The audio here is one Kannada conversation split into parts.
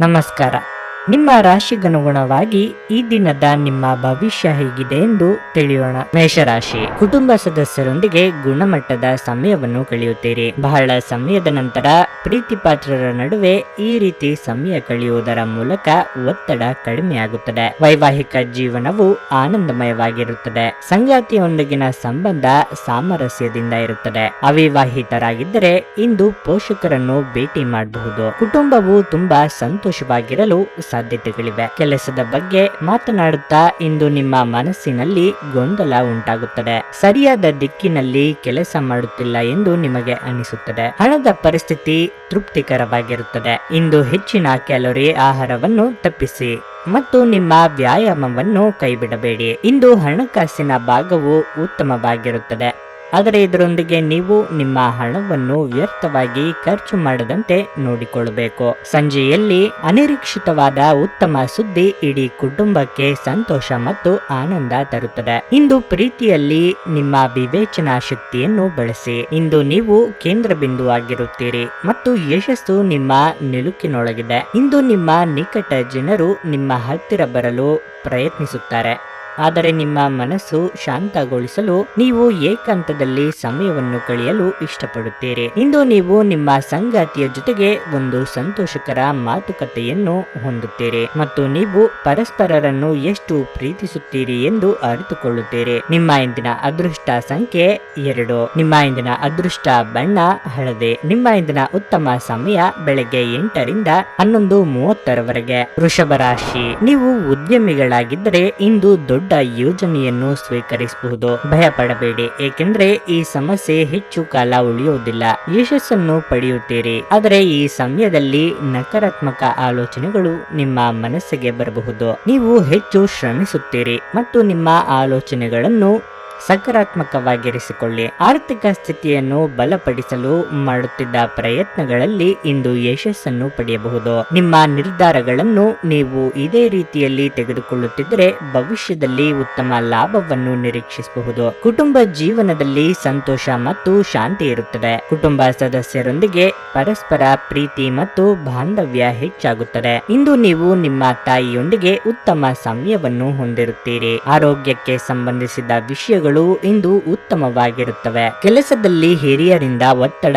ನಮಸ್ಕಾರ. ನಿಮ್ಮ ರಾಶಿಗನುಗುಣವಾಗಿ ಈ ದಿನದ ನಿಮ್ಮ ಭವಿಷ್ಯ ಹೇಗಿದೆ ಎಂದು ತಿಳಿಯೋಣ. ಮೇಷರಾಶಿ, ಕುಟುಂಬ ಸದಸ್ಯರೊಂದಿಗೆ ಗುಣಮಟ್ಟದ ಸಮಯವನ್ನು ಕಳೆಯುತ್ತೀರಿ. ಬಹಳ ಸಮಯದ ನಂತರ ಪ್ರೀತಿ ಪಾತ್ರರ ನಡುವೆ ಈ ರೀತಿ ಸಮಯ ಕಳೆಯುವುದರ ಮೂಲಕ ಒತ್ತಡ ಕಡಿಮೆಯಾಗುತ್ತದೆ. ವೈವಾಹಿಕ ಜೀವನವು ಆನಂದಮಯವಾಗಿರುತ್ತದೆ. ಸಂಗಾತಿಯೊಂದಿಗಿನ ಸಂಬಂಧ ಸಾಮರಸ್ಯದಿಂದ ಇರುತ್ತದೆ. ಅವಿವಾಹಿತರಾಗಿದ್ದರೆ ಇಂದು ಪೋಷಕರನ್ನು ಭೇಟಿ ಮಾಡಬಹುದು. ಕುಟುಂಬವು ತುಂಬಾ ಸಂತೋಷವಾಗಿರಲು ಸಾಧ್ಯತೆಗಳಿವೆ. ಕೆಲಸದ ಬಗ್ಗೆ ಮಾತನಾಡುತ್ತಾ ಇಂದು ನಿಮ್ಮ ಮನಸ್ಸಿನಲ್ಲಿ ಗೊಂದಲ ಉಂಟಾಗುತ್ತದೆ. ಸರಿಯಾದ ದಿಕ್ಕಿನಲ್ಲಿ ಕೆಲಸ ಮಾಡುತ್ತಿಲ್ಲ ಎಂದು ನಿಮಗೆ ಅನಿಸುತ್ತದೆ. ಹಣದ ಪರಿಸ್ಥಿತಿ ತೃಪ್ತಿಕರವಾಗಿರುತ್ತದೆ. ಇಂದು ಹೆಚ್ಚಿನ ಕ್ಯಾಲೋರಿ ಆಹಾರವನ್ನು ತಪ್ಪಿಸಿ ಮತ್ತು ನಿಮ್ಮ ವ್ಯಾಯಾಮವನ್ನು ಕೈಬಿಡಬೇಡಿ. ಇಂದು ಹಣಕಾಸಿನ ಭಾಗವು ಉತ್ತಮವಾಗಿರುತ್ತದೆ, ಆದರೆ ಇದರೊಂದಿಗೆ ನೀವು ನಿಮ್ಮ ಹಣವನ್ನು ವ್ಯರ್ಥವಾಗಿ ಖರ್ಚು ಮಾಡದಂತೆ ನೋಡಿಕೊಳ್ಳಬೇಕು. ಸಂಜೆಯಲ್ಲಿ ಅನಿರೀಕ್ಷಿತವಾದ ಉತ್ತಮ ಸುದ್ದಿ ಇಡೀ ಕುಟುಂಬಕ್ಕೆ ಸಂತೋಷ ಮತ್ತು ಆನಂದ ತರುತ್ತದೆ. ಇಂದು ಪ್ರೀತಿಯಲ್ಲಿ ನಿಮ್ಮ ವಿವೇಚನಾ ಶಕ್ತಿಯನ್ನು ಬಳಸಿ. ಇಂದು ನೀವು ಕೇಂದ್ರ ಬಿಂದುವಾಗಿರುತ್ತೀರಿ ಮತ್ತು ಯಶಸ್ಸು ನಿಮ್ಮ ನಿಲುಕಿನೊಳಗಿದೆ. ಇಂದು ನಿಮ್ಮ ನಿಕಟ ಜನರು ನಿಮ್ಮ ಹತ್ತಿರ ಬರಲು ಪ್ರಯತ್ನಿಸುತ್ತಾರೆ, ಆದರೆ ನಿಮ್ಮ ಮನಸ್ಸು ಶಾಂತಗೊಳಿಸಲು ನೀವು ಏಕಾಂತದಲ್ಲಿ ಸಮಯವನ್ನು ಕಳೆಯಲು ಇಷ್ಟಪಡುತ್ತೀರಿ. ಇಂದು ನೀವು ನಿಮ್ಮ ಸಂಗಾತಿಯ ಜೊತೆಗೆ ಒಂದು ಸಂತೋಷಕರ ಮಾತುಕತೆಯನ್ನು ಹೊಂದುತ್ತೀರಿ ಮತ್ತು ನೀವು ಪರಸ್ಪರರನ್ನು ಎಷ್ಟು ಪ್ರೀತಿಸುತ್ತೀರಿ ಎಂದು ಅರಿತುಕೊಳ್ಳುತ್ತೀರಿ. ನಿಮ್ಮ ಇಂದಿನ ಅದೃಷ್ಟ ಸಂಖ್ಯೆ 2. ನಿಮ್ಮ ಇಂದಿನ ಅದೃಷ್ಟ ಬಣ್ಣ ಹಳದಿ. ನಿಮ್ಮ ಇಂದಿನ ಉತ್ತಮ ಸಮಯ ಬೆಳಗ್ಗೆ 8 ರಿಂದ 11:30 ವೃಷಭ ರಾಶಿ, ನೀವು ಉದ್ಯಮಿಗಳಾಗಿದ್ದರೆ ಇಂದು ದೊಡ್ಡ ಯೋಜನೆಯನ್ನು ಸ್ವೀಕರಿಸಬಹುದು. ಭಯ ಪಡಬೇಡಿ, ಏಕೆಂದರೆ ಈ ಸಮಸ್ಯೆ ಹೆಚ್ಚು ಕಾಲ ಉಳಿಯುವುದಿಲ್ಲ. ಯಶಸ್ಸನ್ನು ಪಡೆಯುತ್ತೀರಿ, ಆದರೆ ಈ ಸಮಯದಲ್ಲಿ ನಕಾರಾತ್ಮಕ ಆಲೋಚನೆಗಳು ನಿಮ್ಮ ಮನಸ್ಸಿಗೆ ಬರಬಹುದು. ನೀವು ಹೆಚ್ಚು ಶ್ರಮಿಸುತ್ತೀರಿ ಮತ್ತು ನಿಮ್ಮ ಆಲೋಚನೆಗಳನ್ನು ಸಕಾರಾತ್ಮಕವಾಗಿರಿಸಿಕೊಳ್ಳಿ. ಆರ್ಥಿಕ ಸ್ಥಿತಿಯನ್ನು ಬಲಪಡಿಸಲು ಮಾಡುತ್ತಿದ್ದ ಪ್ರಯತ್ನಗಳಲ್ಲಿ ಇಂದು ಯಶಸ್ಸನ್ನು ಪಡೆಯಬಹುದು. ನಿಮ್ಮ ನಿರ್ಧಾರಗಳನ್ನು ನೀವು ಇದೇ ರೀತಿಯಲ್ಲಿ ತೆಗೆದುಕೊಳ್ಳುತ್ತಿದ್ದರೆ ಭವಿಷ್ಯದಲ್ಲಿ ಉತ್ತಮ ಲಾಭವನ್ನು ನಿರೀಕ್ಷಿಸಬಹುದು. ಕುಟುಂಬ ಜೀವನದಲ್ಲಿ ಸಂತೋಷ ಮತ್ತು ಶಾಂತಿ ಇರುತ್ತದೆ. ಕುಟುಂಬ ಸದಸ್ಯರೊಂದಿಗೆ ಪರಸ್ಪರ ಪ್ರೀತಿ ಮತ್ತು ಬಾಂಧವ್ಯ ಹೆಚ್ಚಾಗುತ್ತದೆ. ಇಂದು ನೀವು ನಿಮ್ಮ ತಾಯಿಯೊಂದಿಗೆ ಉತ್ತಮ ಸಮಯವನ್ನು ಹೊಂದಿರುತ್ತೀರಿ. ಆರೋಗ್ಯಕ್ಕೆ ಸಂಬಂಧಿಸಿದ ವಿಷಯಗಳು ಇಂದು ಉತ್ತಮವಾಗಿರುತ್ತವೆ. ಕೆಲಸದಲ್ಲಿ ಹಿರಿಯರಿಂದ ಒತ್ತಡ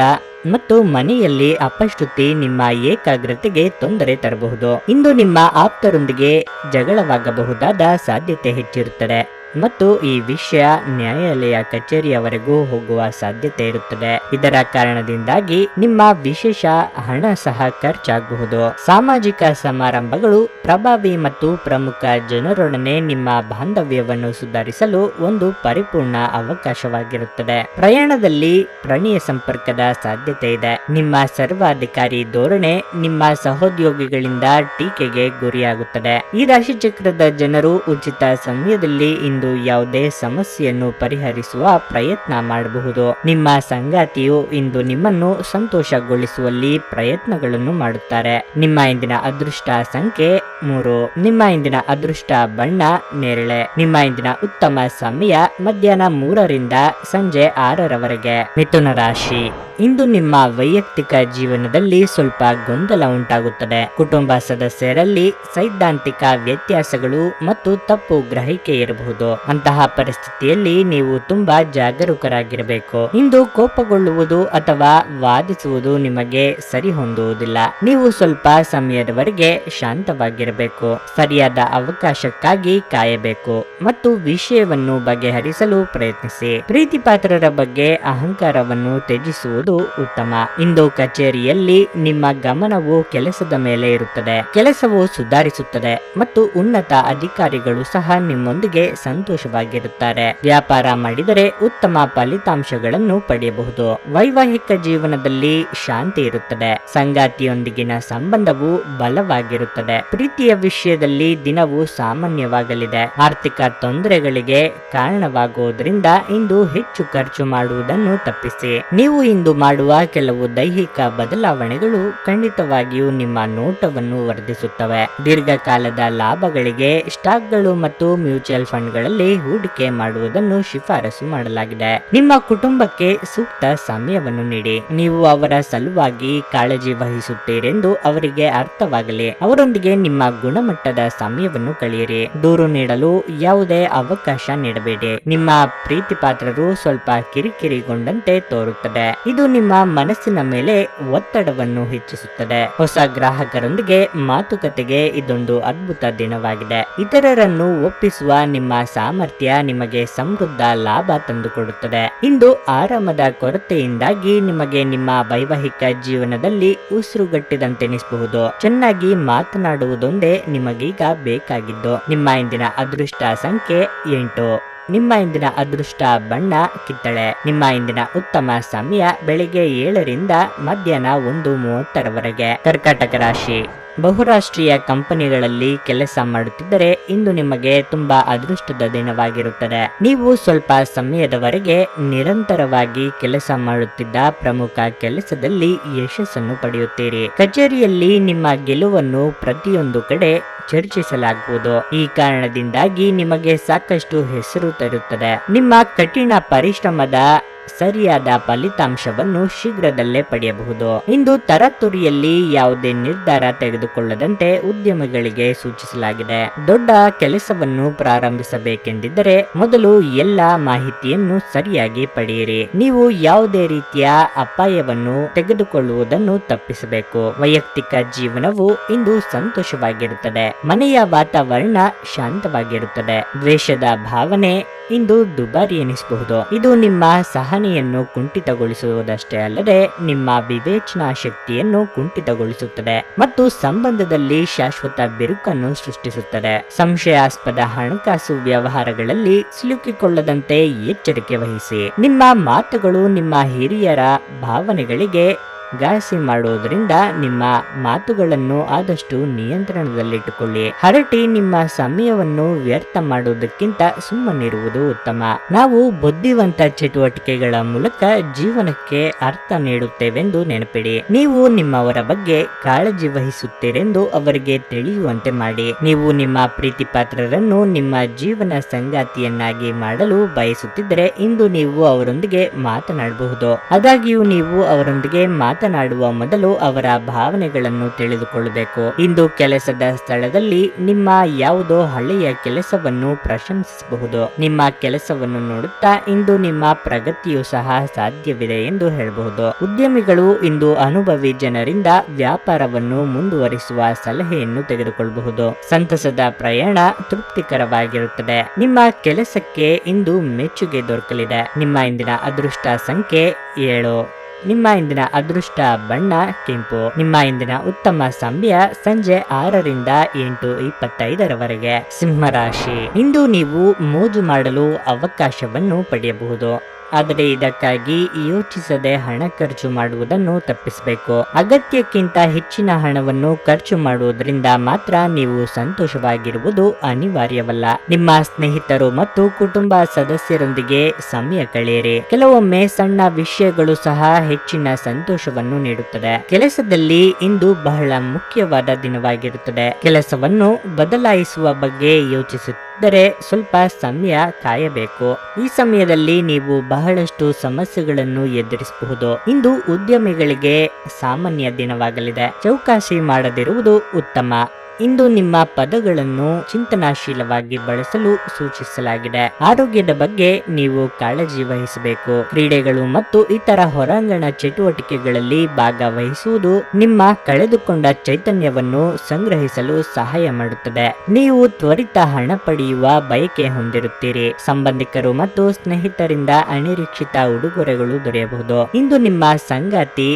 ಮತ್ತು ಮನೆಯಲ್ಲಿ ಅಪಶ್ರುತಿ ನಿಮ್ಮ ಏಕಾಗ್ರತೆಗೆ ತೊಂದರೆ ತರಬಹುದು. ಇಂದು ನಿಮ್ಮ ಆಪ್ತರೊಂದಿಗೆ ಜಗಳವಾಗಬಹುದಾದ ಸಾಧ್ಯತೆ ಹೆಚ್ಚಿರುತ್ತದೆ ಮತ್ತು ಈ ವಿಷಯ ನ್ಯಾಯಾಲಯ ಕಚೇರಿಯವರೆಗೂ ಹೋಗುವ ಸಾಧ್ಯತೆ ಇರುತ್ತದೆ. ಇದರ ಕಾರಣದಿಂದಾಗಿ ನಿಮ್ಮ ವಿಶೇಷ ಹಣ ಸಹ ಖರ್ಚಾಗಬಹುದು. ಸಾಮಾಜಿಕ ಸಮಾರಂಭಗಳು ಪ್ರಭಾವಿ ಮತ್ತು ಪ್ರಮುಖ ಜನರೊಡನೆ ನಿಮ್ಮ ಬಾಂಧವ್ಯವನ್ನು ಸುಧಾರಿಸಲು ಒಂದು ಪರಿಪೂರ್ಣ ಅವಕಾಶವಾಗಿರುತ್ತದೆ. ಪ್ರಯಾಣದಲ್ಲಿ ಪ್ರಣಯ ಸಂಪರ್ಕದ ಸಾಧ್ಯತೆ ಇದೆ. ನಿಮ್ಮ ಸರ್ವಾಧಿಕಾರಿ ಧೋರಣೆ ನಿಮ್ಮ ಸಹೋದ್ಯೋಗಿಗಳಿಂದ ಟೀಕೆಗೆ ಗುರಿಯಾಗುತ್ತದೆ. ಈ ರಾಶಿಚಕ್ರದ ಜನರು ಉಚಿತ ಸಮಯದಲ್ಲಿ ಇಂದು ಯಾವುದೇ ಸಮಸ್ಯೆಯನ್ನು ಪರಿಹರಿಸುವ ಪ್ರಯತ್ನ ಮಾಡಬಹುದು. ನಿಮ್ಮ ಸಂಗಾತಿಯು ಇಂದು ನಿಮ್ಮನ್ನು ಸಂತೋಷಗೊಳಿಸುವಲ್ಲಿ ಪ್ರಯತ್ನಗಳನ್ನು ಮಾಡುತ್ತಾರೆ. ನಿಮ್ಮ ಇಂದಿನ ಅದೃಷ್ಟ ಸಂಖ್ಯೆ 3. ನಿಮ್ಮ ಇಂದಿನ ಅದೃಷ್ಟ ಬಣ್ಣ ನೇರಳೆ. ನಿಮ್ಮ ಇಂದಿನ ಉತ್ತಮ ಸಮಯ ಮಧ್ಯಾಹ್ನ 3 ರಿಂದ ಸಂಜೆ 6 ಮಿಥುನ ರಾಶಿ, ಇಂದು ನಿಮ್ಮ ವೈಯಕ್ತಿಕ ಜೀವನದಲ್ಲಿ ಸ್ವಲ್ಪ ಗೊಂದಲ ಉಂಟಾಗುತ್ತದೆ. ಕುಟುಂಬ ಸದಸ್ಯರಲ್ಲಿ ಸೈದ್ಧಾಂತಿಕ ವ್ಯತ್ಯಾಸಗಳು ಮತ್ತು ತಪ್ಪು ಗ್ರಹಿಕೆ ಇರಬಹುದು. ಅಂತಹ ಪರಿಸ್ಥಿತಿಯಲ್ಲಿ ನೀವು ತುಂಬಾ ಜಾಗರೂಕರಾಗಿರಬೇಕು. ಇಂದು ಕೋಪಗೊಳ್ಳುವುದು ಅಥವಾ ವಾದಿಸುವುದು ನಿಮಗೆ ಸರಿ ಹೊಂದುವುದಿಲ್ಲ. ನೀವು ಸ್ವಲ್ಪ ಸಮಯದವರೆಗೆ ಶಾಂತವಾಗಿರಬೇಕು. ಸರಿಯಾದ ಅವಕಾಶಕ್ಕಾಗಿ ಕಾಯಬೇಕು ಮತ್ತು ವಿಷಯವನ್ನು ಬಗೆಹರಿಸಲು ಪ್ರಯತ್ನಿಸಿ. ಪ್ರೀತಿ ಪಾತ್ರರ ಬಗ್ಗೆ ಅಹಂಕಾರವನ್ನು ತ್ಯಜಿಸುವುದು ಉತ್ತಮ. ಇಂದು ಕಚೇರಿಯಲ್ಲಿ ನಿಮ್ಮ ಗಮನವು ಕೆಲಸದ ಮೇಲೆ ಇರುತ್ತದೆ. ಕೆಲಸವು ಸುಧಾರಿಸುತ್ತದೆ ಮತ್ತು ಉನ್ನತ ಅಧಿಕಾರಿಗಳು ಸಹ ನಿಮ್ಮೊಂದಿಗೆ ಸಂತೋಷವಾಗಿರುತ್ತಾರೆ. ವ್ಯಾಪಾರ ಮಾಡಿದರೆ ಉತ್ತಮ ಫಲಿತಾಂಶಗಳನ್ನು ಪಡೆಯಬಹುದು. ವೈವಾಹಿಕ ಜೀವನದಲ್ಲಿ ಶಾಂತಿ ಇರುತ್ತದೆ. ಸಂಗಾತಿಯೊಂದಿಗಿನ ಸಂಬಂಧವು ಬಲವಾಗಿರುತ್ತದೆ. ಪ್ರೀತಿಯ ವಿಷಯದಲ್ಲಿ ದಿನವು ಸಾಮಾನ್ಯವಾಗಲಿದೆ. ಆರ್ಥಿಕ ತೊಂದರೆಗಳಿಗೆ ಕಾರಣವಾಗುವುದರಿಂದ ಇಂದು ಹೆಚ್ಚು ಖರ್ಚು ಮಾಡುವುದನ್ನು ತಪ್ಪಿಸಿ. ನೀವು ಇಂದು ಮಾಡುವ ಕೆಲವು ದೈಹಿಕ ಬದಲಾವಣೆಗಳು ಖಂಡಿತವಾಗಿಯೂ ನಿಮ್ಮ ನೋಟವನ್ನು ವರ್ಧಿಸುತ್ತವೆ. ದೀರ್ಘಕಾಲದ ಲಾಭಗಳಿಗೆ ಸ್ಟಾಕ್ಗಳು ಮತ್ತು ಮ್ಯೂಚುವಲ್ ಫಂಡ್ಗಳಲ್ಲಿ ಹೂಡಿಕೆ ಮಾಡುವುದನ್ನು ಶಿಫಾರಸು ಮಾಡಲಾಗಿದೆ. ನಿಮ್ಮ ಕುಟುಂಬಕ್ಕೆ ಸೂಕ್ತ ಸಮಯವನ್ನು ನೀಡಿ. ನೀವು ಅವರ ಸಲುವಾಗಿ ಕಾಳಜಿ ವಹಿಸುತ್ತೀರೆಂದು ಅವರಿಗೆ ಅರ್ಥವಾಗಲಿ. ಅವರೊಂದಿಗೆ ನಿಮ್ಮ ಗುಣಮಟ್ಟದ ಸಮಯವನ್ನು ಕಳೆಯಿರಿ. ದೂರು ನೀಡಲು ಯಾವುದೇ ಅವಕಾಶ ನೀಡಬೇಡಿ. ನಿಮ್ಮ ಪ್ರೀತಿ ಪಾತ್ರರು ಸ್ವಲ್ಪ ಕಿರಿಕಿರಿಗೊಂಡಂತೆ ತೋರುತ್ತದೆ. ಇದು ನಿಮ್ಮ ಮನಸ್ಸಿನ ಮೇಲೆ ಒತ್ತಡವನ್ನು ಹೆಚ್ಚಿಸುತ್ತದೆ. ಹೊಸ ಗ್ರಾಹಕರೊಂದಿಗೆ ಮಾತುಕತೆಗೆ ಇದೊಂದು ಅದ್ಭುತ ದಿನವಾಗಿದೆ. ಇತರರನ್ನು ಒಪ್ಪಿಸುವ ನಿಮ್ಮ ಸಾಮರ್ಥ್ಯ ನಿಮಗೆ ಸಮೃದ್ಧ ಲಾಭ ತಂದುಕೊಡುತ್ತದೆ. ಇಂದು ಆರಾಮದ ಕೊರತೆಯಿಂದಾಗಿ ನಿಮಗೆ ನಿಮ್ಮ ವೈವಾಹಿಕ ಜೀವನದಲ್ಲಿ ಉಸಿರುಗಟ್ಟಿದಂತೆನಿಸಬಹುದು. ಚೆನ್ನಾಗಿ ಮಾತನಾಡುವುದೊಂದೇ ನಿಮಗೀಗ ಬೇಕಾಗಿದ್ದು. ನಿಮ್ಮ ಇಂದಿನ ಅದೃಷ್ಟ ಸಂಖ್ಯೆ 8. ನಿಮ್ಮ ಇಂದಿನ ಅದೃಷ್ಟ ಬಣ್ಣ ಕಿತ್ತಳೆ. ನಿಮ್ಮ ಇಂದಿನ ಉತ್ತಮ ಸಮಯ ಬೆಳಿಗ್ಗೆ 7 ರಿಂದ ಮಧ್ಯಾಹ್ನ 1:30 ಕರ್ಕಾಟಕ ರಾಶಿ. ಬಹುರಾಷ್ಟ್ರೀಯ ಕಂಪನಿಗಳಲ್ಲಿ ಕೆಲಸ ಮಾಡುತ್ತಿದ್ದರೆ ಇಂದು ನಿಮಗೆ ತುಂಬಾ ಅದೃಷ್ಟದ ದಿನವಾಗಿರುತ್ತದೆ. ನೀವು ಸ್ವಲ್ಪ ಸಮಯದವರೆಗೆ ನಿರಂತರವಾಗಿ ಕೆಲಸ ಮಾಡುತ್ತಿದ್ದ ಪ್ರಮುಖ ಕೆಲಸದಲ್ಲಿ ಯಶಸ್ಸನ್ನು ಪಡೆಯುತ್ತೀರಿ. ಕಚೇರಿಯಲ್ಲಿ ನಿಮ್ಮ ಗೆಲುವನ್ನು ಪ್ರತಿಯೊಂದು ಕಡೆ ಚರ್ಚಿಸಲಾಗುವುದು. ಈ ಕಾರಣದಿಂದಾಗಿ ನಿಮಗೆ ಸಾಕಷ್ಟು ಹೆಸರು ತರುತ್ತದೆ. ನಿಮ್ಮ ಕಠಿಣ ಪರಿಶ್ರಮದ ಸರಿಯಾದ ಫಲಿತಾಂಶವನ್ನು ಶೀಘ್ರದಲ್ಲೇ ಪಡೆಯಬಹುದು. ಇಂದು ತರಾತುರಿಯಲ್ಲಿ ಯಾವುದೇ ನಿರ್ಧಾರ ತೆಗೆದುಕೊಳ್ಳದಂತೆ ಉದ್ಯಮಿಗಳಿಗೆ ಸೂಚಿಸಲಾಗಿದೆ. ದೊಡ್ಡ ಕೆಲಸವನ್ನು ಪ್ರಾರಂಭಿಸಬೇಕೆಂದಿದ್ದರೆ ಮೊದಲು ಎಲ್ಲಾ ಮಾಹಿತಿಯನ್ನು ಸರಿಯಾಗಿ ಪಡೆಯಿರಿ. ನೀವು ಯಾವುದೇ ರೀತಿಯ ಅಪಾಯವನ್ನು ತೆಗೆದುಕೊಳ್ಳುವುದನ್ನು ತಪ್ಪಿಸಬೇಕು. ವೈಯಕ್ತಿಕ ಜೀವನವು ಇಂದು ಸಂತೋಷವಾಗಿರುತ್ತದೆ. ಮನೆಯ ವಾತಾವರಣ ಶಾಂತವಾಗಿರುತ್ತದೆ. ದ್ವೇಷದ ಭಾವನೆ ಇಂದು ದುಬಾರಿ ಎನಿಸಬಹುದು. ಇದು ನಿಮ್ಮ ಸಹನೆಯನ್ನು ಕುಂಠಿತಗೊಳಿಸುವುದಷ್ಟೇ ಅಲ್ಲದೆ ನಿಮ್ಮ ವಿವೇಚನಾ ಶಕ್ತಿಯನ್ನು ಕುಂಠಿತಗೊಳಿಸುತ್ತದೆ ಮತ್ತು ಸಂಬಂಧದಲ್ಲಿ ಶಾಶ್ವತ ಬಿರುಕನ್ನು ಸೃಷ್ಟಿಸುತ್ತದೆ. ಸಂಶಯಾಸ್ಪದ ಹಣಕಾಸು ವ್ಯವಹಾರಗಳಲ್ಲಿ ಸಿಲುಕಿಕೊಳ್ಳದಂತೆ ಎಚ್ಚರಿಕೆ ವಹಿಸಿ. ನಿಮ್ಮ ಮಾತುಗಳು ನಿಮ್ಮ ಹಿರಿಯರ ಭಾವನೆಗಳಿಗೆ ಘಾಸಿ ಮಾಡುವುದರಿಂದ ನಿಮ್ಮ ಮಾತುಗಳನ್ನು ಆದಷ್ಟು ನಿಯಂತ್ರಣದಲ್ಲಿಟ್ಟುಕೊಳ್ಳಿ. ಹರಟಿ ನಿಮ್ಮ ಸಮಯವನ್ನು ವ್ಯರ್ಥ ಮಾಡುವುದಕ್ಕಿಂತ ಸುಮ್ಮನಿರುವುದು ಉತ್ತಮ. ನಾವು ಬುದ್ಧಿವಂತ ಚಟುವಟಿಕೆಗಳ ಮೂಲಕ ಜೀವನಕ್ಕೆ ಅರ್ಥ ನೀಡುತ್ತೇವೆಂದು ನೆನಪಿಡಿ. ನೀವು ನಿಮ್ಮವರ ಬಗ್ಗೆ ಕಾಳಜಿ ವಹಿಸುತ್ತೀರೆಂದು ಅವರಿಗೆ ತಿಳಿಯುವಂತೆ ಮಾಡಿ. ನೀವು ನಿಮ್ಮ ಪ್ರೀತಿ ಪಾತ್ರರನ್ನು ನಿಮ್ಮ ಜೀವನ ಸಂಗಾತಿಯನ್ನಾಗಿ ಮಾಡಲು ಬಯಸುತ್ತಿದ್ದರೆ ಇಂದು ನೀವು ಅವರೊಂದಿಗೆ ಮಾತನಾಡಬಹುದು. ಆದಾಗ್ಯೂ ನೀವು ಅವರೊಂದಿಗೆ ಮಾತನಾಡುವ ಮೊದಲು ಅವರ ಭಾವನೆಗಳನ್ನು ತಿಳಿದುಕೊಳ್ಳಬೇಕು. ಇಂದು ಕೆಲಸದ ಸ್ಥಳದಲ್ಲಿ ನಿಮ್ಮ ಯಾವುದೋ ಹಳೆಯ ಕೆಲಸವನ್ನು ಪ್ರಶಂಸಿಸಬಹುದು. ನಿಮ್ಮ ಕೆಲಸವನ್ನು ನೋಡುತ್ತಾ ಇಂದು ನಿಮ್ಮ ಪ್ರಗತಿಯು ಸಹ ಸಾಧ್ಯವಿದೆ ಎಂದು ಹೇಳಬಹುದು. ಉದ್ಯಮಿಗಳು ಇಂದು ಅನುಭವಿ ಜನರಿಂದ ವ್ಯಾಪಾರವನ್ನು ಮುಂದುವರಿಸುವ ಸಲಹೆಯನ್ನು ತೆಗೆದುಕೊಳ್ಳಬಹುದು. ಸಂತಸದ ಪ್ರಯಾಣ ತೃಪ್ತಿಕರವಾಗಿರುತ್ತದೆ. ನಿಮ್ಮ ಕೆಲಸಕ್ಕೆ ಇಂದು ಮೆಚ್ಚುಗೆ ದೊರಕಲಿದೆ. ನಿಮ್ಮ ಇಂದಿನ ಅದೃಷ್ಟ ಸಂಖ್ಯೆ 7. ನಿಮ್ಮ ಇಂದಿನ ಅದೃಷ್ಟ ಬಣ್ಣ ಕೆಂಪು. ನಿಮ್ಮ ಇಂದಿನ ಉತ್ತಮ ಸಮಯ ಸಂಜೆ 6 ರಿಂದ 8:25 ಸಿಂಹರಾಶಿ. ಇಂದು ನೀವು ಮೋಜು ಮಾಡಲು ಅವಕಾಶವನ್ನು ಪಡೆಯಬಹುದು. ಆದರೆ ಇದಕ್ಕಾಗಿ ಯೋಚಿಸದೆ ಹಣ ಖರ್ಚು ಮಾಡುವುದನ್ನು ತಪ್ಪಿಸಬೇಕು. ಅಗತ್ಯಕ್ಕಿಂತ ಹೆಚ್ಚಿನ ಹಣವನ್ನು ಖರ್ಚು ಮಾಡುವುದರಿಂದ ಮಾತ್ರ ನೀವು ಸಂತೋಷವಾಗಿರುವುದು ಅನಿವಾರ್ಯವಲ್ಲ. ನಿಮ್ಮ ಸ್ನೇಹಿತರು ಮತ್ತು ಕುಟುಂಬ ಸದಸ್ಯರೊಂದಿಗೆ ಸಮಯ ಕಳೆಯಿರಿ. ಕೆಲವೊಮ್ಮೆ ಸಣ್ಣ ವಿಷಯಗಳು ಸಹ ಹೆಚ್ಚಿನ ಸಂತೋಷವನ್ನು ನೀಡುತ್ತದೆ. ಕೆಲಸದಲ್ಲಿ ಇಂದು ಬಹಳ ಮುಖ್ಯವಾದ ದಿನವಾಗಿರುತ್ತದೆ. ಕೆಲಸವನ್ನು ಬದಲಾಯಿಸುವ ಬಗ್ಗೆ ಯೋಚಿಸುತ್ತಿದ್ದರೆ ಸ್ವಲ್ಪ ಸಮಯ ಕಾಯಬೇಕು. ಈ ಸಮಯದಲ್ಲಿ ನೀವು ಬಹಳಷ್ಟು ಸಮಸ್ಯೆಗಳನ್ನು ಎದುರಿಸಬಹುದು. ಇಂದು ಉದ್ಯಮಿಗಳಿಗೆ ಸಾಮಾನ್ಯ ದಿನವಾಗಲಿದೆ. ಚೌಕಾಸಿ ಮಾಡದಿರುವುದು ಉತ್ತಮ. ಇಂದು ನಿಮ್ಮ ಪದಗಳನ್ನು ಚಿಂತನಾಶೀಲವಾಗಿ ಬಳಸಲು ಸೂಚಿಸಲಾಗಿದೆ. ಆರೋಗ್ಯದ ಬಗ್ಗೆ ನೀವು ಕಾಳಜಿ ವಹಿಸಬೇಕು. ಕ್ರೀಡೆಗಳು ಮತ್ತು ಇತರ ಹೊರಾಂಗಣ ಚಟುವಟಿಕೆಗಳಲ್ಲಿ ಭಾಗವಹಿಸುವುದು ನಿಮ್ಮ ಕಳೆದುಕೊಂಡ ಚೈತನ್ಯವನ್ನು ಸಂಗ್ರಹಿಸಲು ಸಹಾಯ ಮಾಡುತ್ತದೆ. ನೀವು ತ್ವರಿತ ಹಣ ಪಡೆಯುವ ಬಯಕೆ ಹೊಂದಿರುತ್ತೀರಿ. ಸಂಬಂಧಿಕರು ಮತ್ತು ಸ್ನೇಹಿತರಿಂದ ಅನಿರೀಕ್ಷಿತ ಉಡುಗೊರೆಗಳು ದೊರೆಯಬಹುದು. ಇಂದು ನಿಮ್ಮ ಸಂಗಾತಿ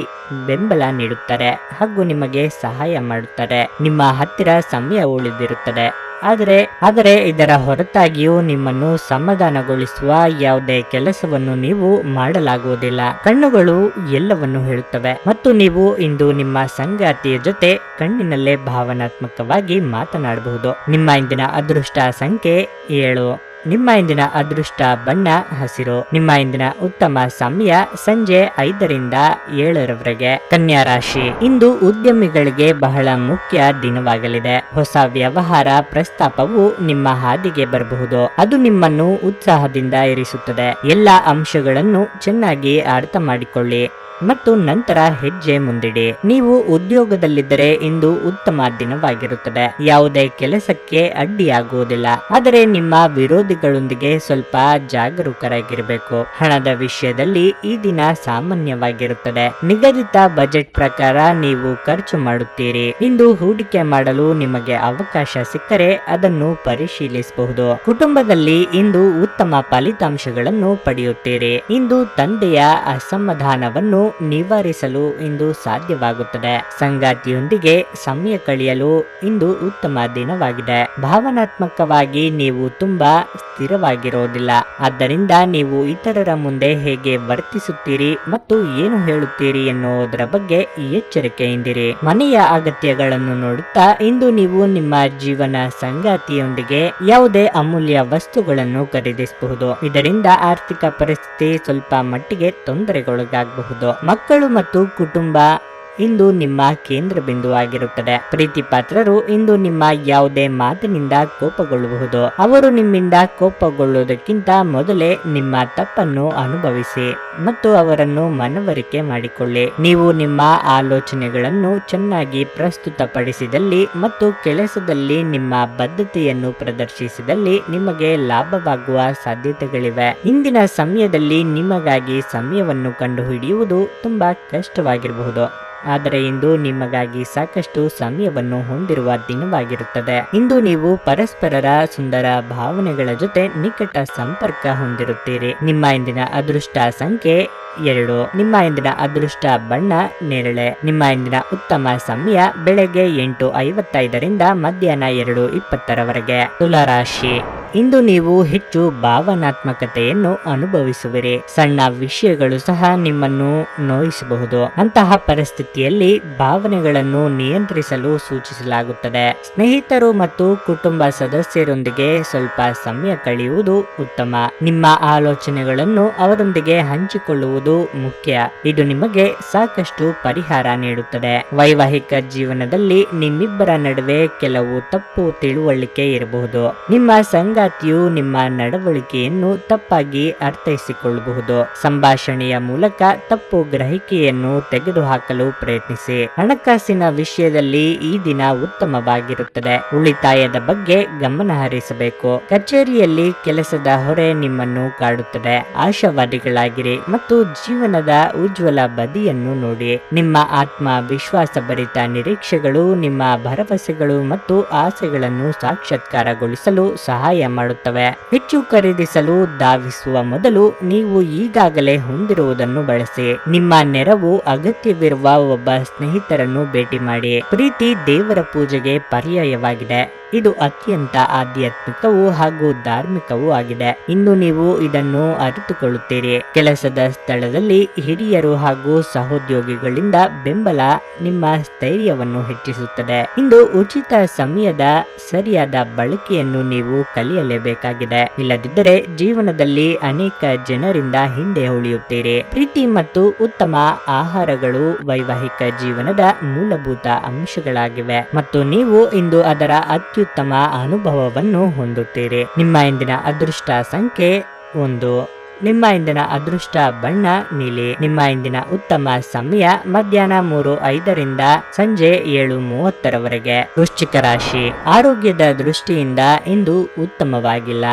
ಬೆಂಬಲ ನೀಡುತ್ತಾರೆ ಹಾಗೂ ನಿಮಗೆ ಸಹಾಯ ಮಾಡುತ್ತಾರೆ. ನಿಮ್ಮ ಹತ್ತಿರ ಸಮಯ ಉಳಿದಿರುತ್ತದೆ. ಆದರೆ ಇದರ ಹೊರತಾಗಿಯೂ ನಿಮ್ಮನ್ನು ಸಮಾಧಾನಗೊಳಿಸುವ ಯಾವುದೇ ಕೆಲಸವನ್ನು ನೀವು ಮಾಡಲಾಗುವುದಿಲ್ಲ. ಕಣ್ಣುಗಳು ಎಲ್ಲವನ್ನು ಹೇಳುತ್ತವೆ ಮತ್ತು ನೀವು ಇಂದು ನಿಮ್ಮ ಸಂಗಾತಿಯ ಜೊತೆ ಕಣ್ಣಿನಲ್ಲೇ ಭಾವನಾತ್ಮಕವಾಗಿ ಮಾತನಾಡಬಹುದು. ನಿಮ್ಮ ಇಂದಿನ ಅದೃಷ್ಟ ಸಂಖ್ಯೆ 7. ನಿಮ್ಮ ಇಂದಿನ ಅದೃಷ್ಟ ಬಣ್ಣ ಹಸಿರು. ನಿಮ್ಮ ಇಂದಿನ ಉತ್ತಮ ಸಮಯ ಸಂಜೆ 5ರಿಂದ 7ರವರೆಗೆ. ಕನ್ಯಾ ರಾಶಿ, ಇಂದು ಉದ್ಯಮಿಗಳಿಗೆ ಬಹಳ ಮುಖ್ಯ ದಿನವಾಗಲಿದೆ. ಹೊಸ ವ್ಯವಹಾರ ಪ್ರಸ್ತಾಪವು ನಿಮ್ಮ ಹಾದಿಗೆ ಬರಬಹುದು. ಅದು ನಿಮ್ಮನ್ನು ಉತ್ಸಾಹದಿಂದ ಇರಿಸುತ್ತದೆ. ಎಲ್ಲ ಅಂಶಗಳನ್ನು ಚೆನ್ನಾಗಿ ಅರ್ಥ ಮಾಡಿಕೊಳ್ಳಿ ಮತ್ತು ನಂತರ ಹೆಜ್ಜೆ ಮುಂದಿಡಿ. ನೀವು ಉದ್ಯೋಗದಲ್ಲಿದ್ದರೆ ಇಂದು ಉತ್ತಮ ದಿನವಾಗಿರುತ್ತದೆ. ಯಾವುದೇ ಕೆಲಸಕ್ಕೆ ಅಡ್ಡಿಯಾಗುವುದಿಲ್ಲ, ಆದರೆ ನಿಮ್ಮ ವಿರೋಧಿಗಳೊಂದಿಗೆ ಸ್ವಲ್ಪ ಜಾಗರೂಕರಾಗಿರಬೇಕು. ಹಣದ ವಿಷಯದಲ್ಲಿ ಈ ದಿನ ಸಾಮಾನ್ಯವಾಗಿರುತ್ತದೆ. ನಿಗದಿತ ಬಜೆಟ್ ಪ್ರಕಾರ ನೀವು ಖರ್ಚು ಮಾಡುತ್ತೀರಿ. ಇಂದು ಹೂಡಿಕೆ ಮಾಡಲು ನಿಮಗೆ ಅವಕಾಶ ಸಿಕ್ಕರೆ ಅದನ್ನು ಪರಿಶೀಲಿಸಬಹುದು. ಕುಟುಂಬದಲ್ಲಿ ಇಂದು ಉತ್ತಮ ಫಲಿತಾಂಶಗಳನ್ನು ಪಡೆಯುತ್ತೀರಿ. ಇಂದು ತಂದೆಯ ಅಸಮಾಧಾನವನ್ನು ನಿವಾರಿಸಲು ಇಂದು ಸಾಧ್ಯವಾಗುತ್ತದೆ. ಸಂಗಾತಿಯೊಂದಿಗೆ ಸಮಯ ಕಳೆಯಲು ಇಂದು ಉತ್ತಮ ದಿನವಾಗಿದೆ. ಭಾವನಾತ್ಮಕವಾಗಿ ನೀವು ತುಂಬಾ ಸ್ಥಿರವಾಗಿರೋದಿಲ್ಲ. ಆದ್ದರಿಂದ ನೀವು ಇತರರ ಮುಂದೆ ಹೇಗೆ ವರ್ತಿಸುತ್ತೀರಿ ಮತ್ತು ಏನು ಹೇಳುತ್ತೀರಿ ಎನ್ನುವುದರ ಬಗ್ಗೆ ಎಚ್ಚರಿಕೆಯಿಂದಿರಿ. ಮನೆಯ ಅಗತ್ಯಗಳನ್ನು ನೋಡುತ್ತಾ ಇಂದು ನೀವು ನಿಮ್ಮ ಜೀವನ ಸಂಗಾತಿಯೊಂದಿಗೆ ಯಾವುದೇ ಅಮೂಲ್ಯ ವಸ್ತುಗಳನ್ನು ಖರೀದಿಸಬಹುದು. ಇದರಿಂದ ಆರ್ಥಿಕ ಪರಿಸ್ಥಿತಿ ಸ್ವಲ್ಪ ಮಟ್ಟಿಗೆ ತೊಂದರೆಗೊಳಗಾಗಬಹುದು. ಮಕ್ಕಳು ಮತ್ತು ಕುಟುಂಬ ಇಂದು ನಿಮ್ಮ ಕೇಂದ್ರ ಬಿಂದುವಾಗಿರುತ್ತದೆ. ಪ್ರೀತಿ ಪಾತ್ರರು ಇಂದು ನಿಮ್ಮ ಯಾವುದೇ ಮಾತಿನಿಂದ ಕೋಪಗೊಳ್ಳಬಹುದು. ಅವರು ನಿಮ್ಮಿಂದ ಕೋಪಗೊಳ್ಳುವುದಕ್ಕಿಂತ ಮೊದಲೇ ನಿಮ್ಮ ತಪ್ಪನ್ನು ಅನುಭವಿಸಿ ಮತ್ತು ಅವರನ್ನು ಮನವರಿಕೆ ಮಾಡಿಕೊಳ್ಳಿ. ನೀವು ನಿಮ್ಮ ಆಲೋಚನೆಗಳನ್ನು ಚೆನ್ನಾಗಿ ಪ್ರಸ್ತುತಪಡಿಸಿದಲ್ಲಿ ಮತ್ತು ಕೆಲಸದಲ್ಲಿ ನಿಮ್ಮ ಬದ್ಧತೆಯನ್ನು ಪ್ರದರ್ಶಿಸಿದಲ್ಲಿ ನಿಮಗೆ ಲಾಭವಾಗುವ ಸಾಧ್ಯತೆಗಳಿವೆ. ಇಂದಿನ ಸಮಯದಲ್ಲಿ ನಿಮಗಾಗಿ ಸಮಯವನ್ನು ಕಂಡುಹಿಡಿಯುವುದು ತುಂಬಾ ಕಷ್ಟವಾಗಿರಬಹುದು, ಆದರೆ ಇಂದು ನಿಮಗಾಗಿ ಸಾಕಷ್ಟು ಸಮಯವನ್ನು ಹೊಂದಿರುವ ದಿನವಾಗಿರುತ್ತದೆ. ಇಂದು ನೀವು ಪರಸ್ಪರರ ಸುಂದರ ಭಾವನೆಗಳ ಜೊತೆ ನಿಕಟ ಸಂಪರ್ಕ ಹೊಂದಿರುತ್ತೀರಿ. ನಿಮ್ಮ ಇಂದಿನ ಅದೃಷ್ಟ ಸಂಖ್ಯೆ 2. ನಿಮ್ಮ ಇಂದಿನ ಅದೃಷ್ಟ ಬಣ್ಣ ನೇರಳೆ. ನಿಮ್ಮ ಇಂದಿನ ಉತ್ತಮ ಸಮಯ ಬೆಳಗ್ಗೆ 8:55ರಿಂದ ಮಧ್ಯಾಹ್ನ 2:20ರವರೆಗೆ. ತುಲಾರಾಶಿ, ಇಂದು ನೀವು ಹೆಚ್ಚು ಭಾವನಾತ್ಮಕತೆಯನ್ನು ಅನುಭವಿಸುವಿರಿ. ಸಣ್ಣ ವಿಷಯಗಳು ಸಹ ನಿಮ್ಮನ್ನು ನೋಯಿಸಬಹುದು. ಅಂತಹ ಪರಿಸ್ಥಿತಿಯಲ್ಲಿ ಭಾವನೆಗಳನ್ನು ನಿಯಂತ್ರಿಸಲು ಸೂಚಿಸಲಾಗುತ್ತದೆ. ಸ್ನೇಹಿತರು ಮತ್ತು ಕುಟುಂಬ ಸದಸ್ಯರೊಂದಿಗೆ ಸ್ವಲ್ಪ ಸಮಯ ಕಳೆಯುವುದು ಉತ್ತಮ. ನಿಮ್ಮ ಆಲೋಚನೆಗಳನ್ನು ಅವರೊಂದಿಗೆ ಹಂಚಿಕೊಳ್ಳುವುದು ಮುಖ್ಯ. ಇದು ನಿಮಗೆ ಸಾಕಷ್ಟು ಪರಿಹಾರ ನೀಡುತ್ತದೆ. ವೈವಾಹಿಕ ಜೀವನದಲ್ಲಿ ನಿಮ್ಮಿಬ್ಬರ ನಡುವೆ ಕೆಲವು ತಪ್ಪು ತಿಳುವಳಿಕೆ ಇರಬಹುದು. ನಿಮ್ಮ ಸಂಗಾತಿಯು ನಿಮ್ಮ ನಡವಳಿಕೆಯನ್ನು ತಪ್ಪಾಗಿ ಅರ್ಥೈಸಿಕೊಳ್ಳಬಹುದು. ಸಂಭಾಷಣೆಯ ಮೂಲಕ ತಪ್ಪು ಗ್ರಹಿಕೆಯನ್ನು ತೆಗೆದುಹಾಕಲು ಪ್ರಯತ್ನಿಸಿ. ಹಣಕಾಸಿನ ವಿಷಯದಲ್ಲಿ ಈ ದಿನ ಉತ್ತಮವಾಗಿರುತ್ತದೆ. ಉಳಿತಾಯದ ಬಗ್ಗೆ ಗಮನ ಹರಿಸಬೇಕು. ಕಚೇರಿಯಲ್ಲಿ ಕೆಲಸದ ಹೊರೆ ನಿಮ್ಮನ್ನು ಕಾಡುತ್ತದೆ. ಆಶಾವಾದಿಗಳಾಗಿರಿ ಮತ್ತು ಜೀವನದ ಉಜ್ವಲ ಬದಿಯನ್ನು ನೋಡಿ. ನಿಮ್ಮ ಆತ್ಮವಿಶ್ವಾಸಭರಿತ ನಿರೀಕ್ಷೆಗಳು ನಿಮ್ಮ ಭರವಸೆಗಳು ಮತ್ತು ಆಸೆಗಳನ್ನು ಸಾಕ್ಷಾತ್ಕಾರಗೊಳಿಸಲು ಸಹಾಯ ಮಾಡುತ್ತವೆ. ಹೆಚ್ಚು ಖರೀದಿಸಲು ಧಾವಿಸುವ ಮೊದಲು ನೀವು ಈಗಾಗಲೇ ಹೊಂದಿರುವುದನ್ನು ಬಳಸಿ. ನಿಮ್ಮ ನೆರವು ಅಗತ್ಯವಿರುವ ಒಬ್ಬ ಸ್ನೇಹಿತರನ್ನು ಭೇಟಿ ಮಾಡಿ. ಪ್ರೀತಿ ದೇವರ ಪೂಜೆಗೆ ಪರ್ಯಾಯವಾಗಿದೆ. ಇದು ಅತ್ಯಂತ ಆಧ್ಯಾತ್ಮಿಕವೂ ಹಾಗೂ ಧಾರ್ಮಿಕವೂ ಆಗಿದೆ. ಇಂದು ನೀವು ಇದನ್ನು ಅರಿತುಕೊಳ್ಳುತ್ತೀರಿ. ಕೆಲಸದ ಸ್ಥಳದಲ್ಲಿ ಹಿರಿಯರು ಹಾಗೂ ಸಹೋದ್ಯೋಗಿಗಳಿಂದ ಬೆಂಬಲ ನಿಮ್ಮ ಸ್ಥೈರ್ಯವನ್ನು ಹೆಚ್ಚಿಸುತ್ತದೆ. ಇಂದು ಉಚಿತ ಸಮಯದ ಸರಿಯಾದ ಬಳಕೆಯನ್ನು ನೀವು ಕಲಿಯಲೇಬೇಕಾಗಿದೆ. ಇಲ್ಲದಿದ್ದರೆ ಜೀವನದಲ್ಲಿ ಅನೇಕ ಜನರಿಂದ ಹಿಂದೆ ಉಳಿಯುತ್ತೀರಿ. ಪ್ರೀತಿ ಮತ್ತು ಉತ್ತಮ ಆಹಾರಗಳು ವೈವಾಹಿಕ ಜೀವನದ ಮೂಲಭೂತ ಅಂಶಗಳಾಗಿವೆ ಮತ್ತು ನೀವು ಇಂದು ಅದರ ಅತ್ಯುತ್ತಮ ಅನುಭವವನ್ನು ಹೊಂದುತ್ತೀರಿ. ನಿಮ್ಮ ಇಂದಿನ ಅದೃಷ್ಟ ಸಂಖ್ಯೆ 1. ನಿಮ್ಮ ಇಂದಿನ ಅದೃಷ್ಟ ಬಣ್ಣ ನೀಲಿ. ನಿಮ್ಮ ಇಂದಿನ ಉತ್ತಮ ಸಮಯ ಮಧ್ಯಾಹ್ನ 3:05ರಿಂದ ಸಂಜೆ 7:30ರವರೆಗೆ. ವೃಶ್ಚಿಕ ರಾಶಿ, ಆರೋಗ್ಯದ ದೃಷ್ಟಿಯಿಂದ ಇಂದು ಉತ್ತಮವಾಗಿಲ್ಲ